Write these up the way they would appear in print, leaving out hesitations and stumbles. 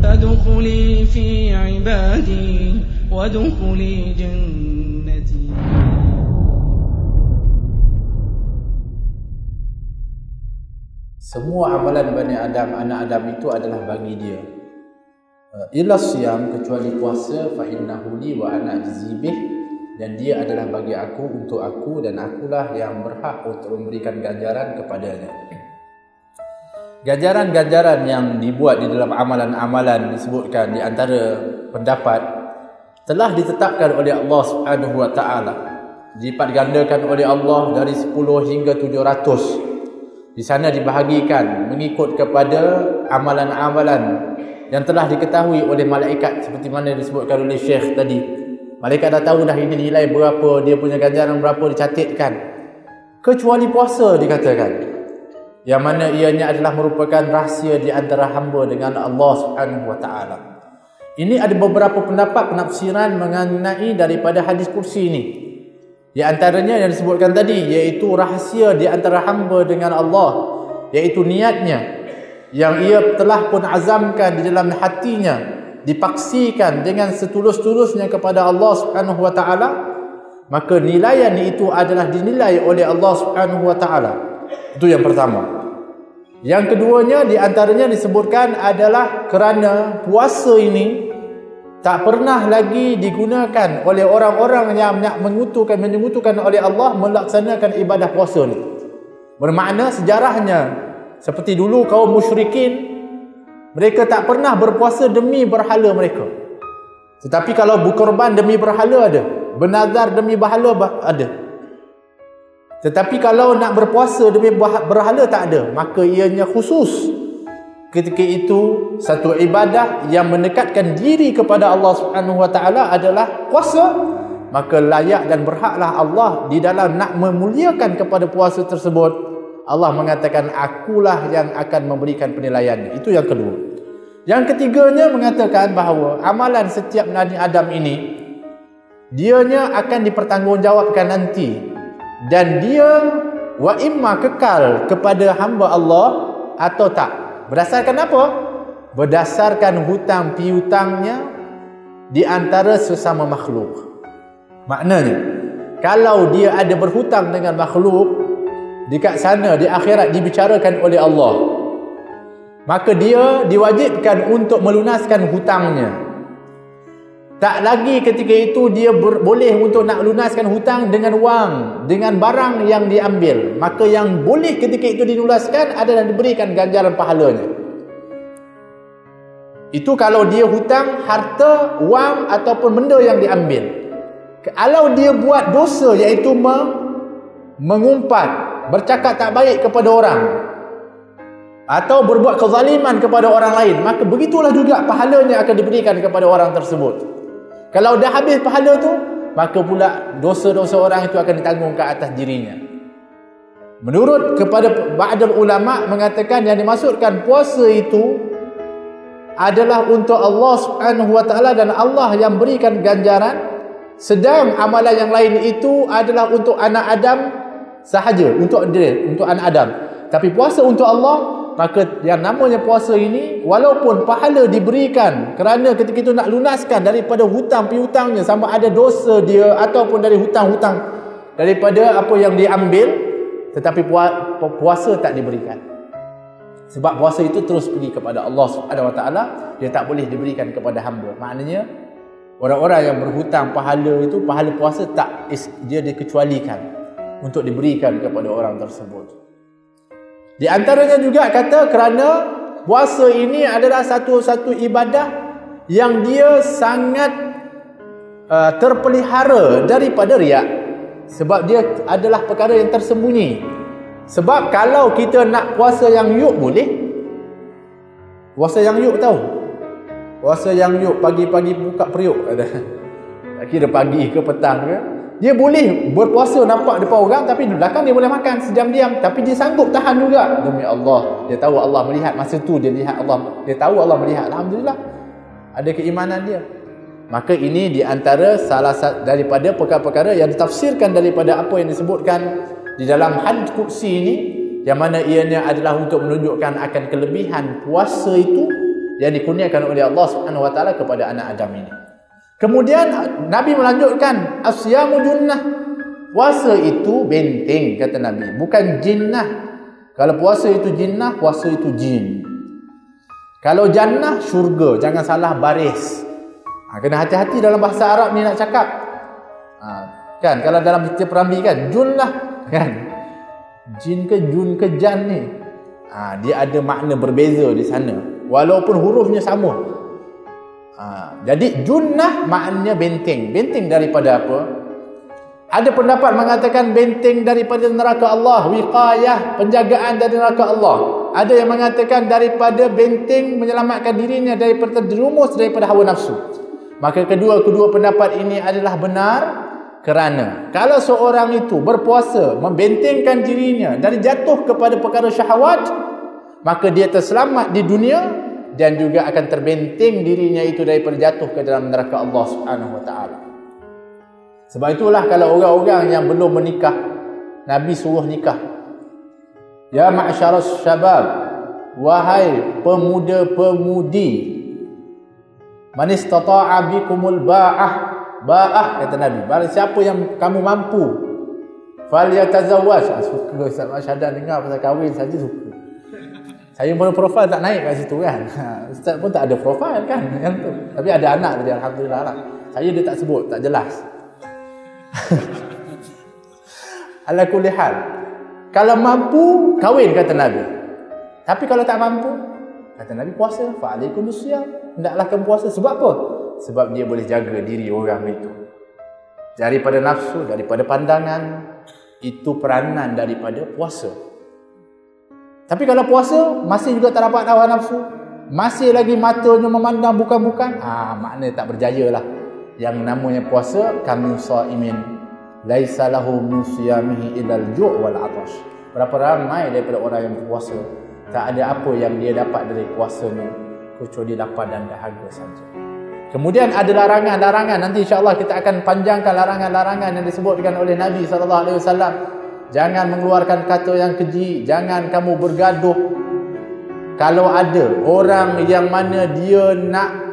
فادخلي في عبادي وادخلي جنتي. Semua amalan Bani Adam, anak Adam itu adalah bagi dia. Illa siyam, kecuali puasa, fa innahu li wa ana ajzi bih, dan dia adalah bagi aku, untuk aku, dan akulah yang berhak untuk memberikan ganjaran kepadanya. Ganjaran-ganjaran yang dibuat di dalam amalan-amalan disebutkan di antara pendapat telah ditetapkan oleh Allah Subhanahu wa taala, dilipat gandakan oleh Allah dari 10 hingga 700. Di sana dibahagikan mengikut kepada amalan-amalan yang telah diketahui oleh malaikat, seperti mana disebutkan oleh Syekh tadi. Malaikat dah tahu dah ini nilai berapa, dia punya ganjaran berapa, dicatatkan. Kecuali puasa dikatakan, yang mana ianya adalah merupakan rahsia di antara hamba dengan Allah Subhanahu wa taala. Ini ada beberapa pendapat penafsiran mengenai daripada hadis kursi ini. Di antaranya yang disebutkan tadi, iaitu rahsia di antara hamba dengan Allah, iaitu niatnya yang ia telah pun azamkan di dalam hatinya, dipaksikan dengan setulus-tulusnya kepada Allah Subhanahu wa taala, maka nilaian itu adalah dinilai oleh Allah Subhanahu wa taala. Itu yang pertama. Yang keduanya di antaranya disebutkan adalah kerana puasa ini tak pernah lagi digunakan oleh orang-orang yang nak menyekutukan oleh Allah melaksanakan ibadah puasa ni. Bermakna sejarahnya seperti dulu kaum musyrikin, mereka tak pernah berpuasa demi berhala mereka. Tetapi kalau berkorban demi berhala ada, bernazar demi berhala ada. Tetapi kalau nak berpuasa demi berhala tak ada. Maka ianya khusus ketika itu satu ibadah yang mendekatkan diri kepada Allah Subhanahu wa taala adalah puasa, maka layak dan berhaklah Allah di dalam nak memuliakan kepada puasa tersebut. Allah mengatakan akulah yang akan memberikan penilaiannya. Itu yang kedua. Yang ketiganya mengatakan bahawa amalan setiap Bani Adam ini dianya akan dipertanggungjawabkan nanti, dan dia wa imma kekal kepada hamba Allah atau tak. Berdasarkan apa? Berdasarkan hutang piutangnya di antara sesama makhluk. Maknanya, kalau dia ada berhutang dengan makhluk, dekat sana di akhirat dibicarakan oleh Allah, maka dia diwajibkan untuk melunaskan hutangnya. Tak lagi ketika itu dia boleh untuk nak lunaskan hutang dengan wang, dengan barang yang diambil. Maka yang boleh ketika itu dilulaskan adalah diberikan ganjaran pahalanya. Itu kalau dia hutang harta, wang ataupun benda yang diambil. Kalau dia buat dosa, iaitu mengumpat, bercakap tak baik kepada orang, atau berbuat kezaliman kepada orang lain, maka begitulah juga pahalanya akan diberikan kepada orang tersebut. Kalau dah habis pahala tu, maka pula dosa-dosa orang itu akan ditanggung ke atas dirinya. Menurut kepada ba'dul ulama mengatakan yang dimaksudkan puasa itu adalah untuk Allah Subhanahu wa taala dan Allah yang berikan ganjaran, sedang amalan yang lain itu adalah untuk anak Adam sahaja, untuk dia, untuk anak Adam. Tapi puasa untuk Allah, maka yang namanya puasa ini walaupun pahala diberikan kerana ketika itu nak lunaskan daripada hutang piutangnya, sama ada dosa dia ataupun dari hutang-hutang daripada apa yang diambil, tetapi puasa tak diberikan. Sebab puasa itu terus pergi kepada Allah Subhanahu wa taala, dia tak boleh diberikan kepada hamba. Maknanya orang-orang yang berhutang pahala itu, pahala puasa tak dia dikecualikan untuk diberikan kepada orang tersebut. Di antaranya juga kata kerana puasa ini adalah satu-satu ibadah yang dia sangat terpelihara daripada riak. Sebab dia adalah perkara yang tersembunyi. Sebab kalau kita nak puasa yang yuk boleh. Puasa yang yuk tahu? Puasa yang yuk pagi-pagi buka periuk ada. Tak kira pagi ke petang ke. Dia boleh berpuasa nampak depan orang, tapi di belakang dia boleh makan sejam diam, tapi dia sanggup tahan juga. Demi Allah, dia tahu Allah melihat masa tu, dia lihat Allah, dia tahu Allah melihat. Alhamdulillah, ada keimanan dia. Maka ini di antara salah satu daripada perkara-perkara yang ditafsirkan daripada apa yang disebutkan di dalam hadis qudsi ini, yang mana ianya adalah untuk menunjukkan akan kelebihan puasa itu, yang dikurniakan oleh Allah Subhanahu wa taala kepada anak Adam ini. Kemudian Nabi melanjutkan, asyamu junnah. Puasa itu benteng, kata Nabi, bukan jinnah. Kalau puasa itu jinnah, puasa itu jin. Kalau jannah, syurga. Jangan salah baris. Kena hati-hati dalam bahasa Arab ni nak cakap. Kan, kalau dalam kita perambi kan, jun lah. Kan? Jin ke jun ke jan ni. Dia ada makna berbeza di sana. Walaupun hurufnya sama. Jadi junnah maknanya benteng. Benteng daripada apa? Ada pendapat mengatakan benteng daripada neraka Allah, wiqayah, penjagaan dari neraka Allah. Ada yang mengatakan daripada benteng menyelamatkan dirinya daripada terjerumus daripada hawa nafsu. Maka kedua pendapat ini adalah benar, kerana kalau seorang itu berpuasa membentengkan dirinya dari jatuh kepada perkara syahwat, maka dia terselamat di dunia dan juga akan terbenteng dirinya itu daripada jatuh ke dalam neraka Allah Subhanahu wa taala. Sebab itulah kalau orang-orang yang belum menikah, Nabi suruh nikah. Ya ma'syaras syabab, wahai pemuda-pemudi, man istata'a bikumul ba'ah, kata Nabi, barang siapa yang kamu mampu, falyatazawwaj. Suka Ustaz Masyadan dengar pasal kahwin saja suka. Saya pun profil tak naik kat situ kan. Ustaz pun tak ada profil kan yang tu. Tapi ada anak tadi, alhamdulillah lah. Saya dia tak sebut, tak jelas. Ala kulli hal, kalau mampu kahwin, kata Nabi. Tapi kalau tak mampu, kata Nabi, puasa. Fa alaikum bisyam, hendaklah kamu puasa. Sebab apa? Sebab dia boleh jaga diri orang itu daripada nafsu, daripada pandangan. Itu peranan daripada puasa. Tapi kalau puasa masih juga tak dapat hawa nafsu, masih lagi matanya memandang bukan-bukan, maknanya tak berjaya lah. Yang namanya puasa, kami shaimin laisa lahu min siyamihi illal ju' wal 'atash. Berapa ramai daripada orang yang berpuasa, tak ada apa yang dia dapat dari puasanya kecuali lapar dan dahaga saja. Kemudian ada larangan-larangan. Nanti insya-Allah kita akan panjangkan larangan-larangan yang disebutkan oleh Nabi SAW. Jangan mengeluarkan kata yang keji, jangan kamu bergaduh. Kalau ada orang yang mana dia nak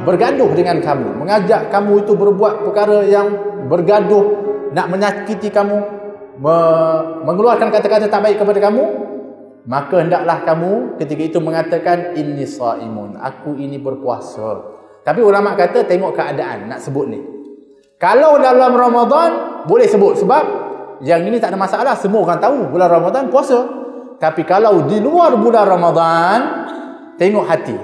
bergaduh dengan kamu, mengajak kamu itu berbuat perkara yang bergaduh, nak menyakiti kamu, mengeluarkan kata-kata tak baik kepada kamu, maka hendaklah kamu ketika itu mengatakan inni shaimun, aku ini berpuasa. Tapi ulama kata tengok keadaan nak sebut ni. Kalau dalam Ramadan boleh sebut, sebab yang ini tak ada masalah, semua orang tahu bulan Ramadan puasa. Tapi kalau di luar bulan Ramadan, tengok hati.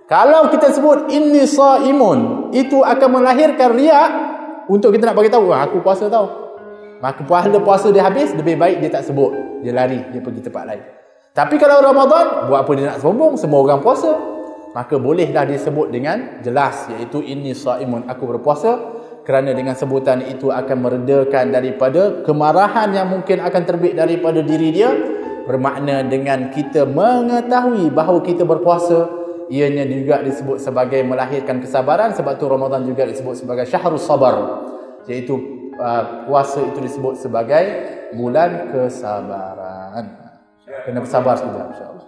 Kalau kita sebut inni shaimun, itu akan melahirkan riak untuk kita nak bagi tahu aku puasa tau. Maka pahala puasa dia habis, lebih baik dia tak sebut, dia lari, dia pergi tempat lain. Tapi kalau Ramadan, buat apa dia nak sombong, semua orang puasa, maka bolehlah disebut dengan jelas, iaitu inni shaimun, aku berpuasa. Kerana dengan sebutan itu akan meredakan daripada kemarahan yang mungkin akan terbit daripada diri dia. Bermakna dengan kita mengetahui bahawa kita berpuasa, ianya juga disebut sebagai melahirkan kesabaran. Sebab tu Ramadan juga disebut sebagai syahrus sabar, iaitu puasa itu disebut sebagai bulan kesabaran. Kena bersabar sekejap insya-Allah.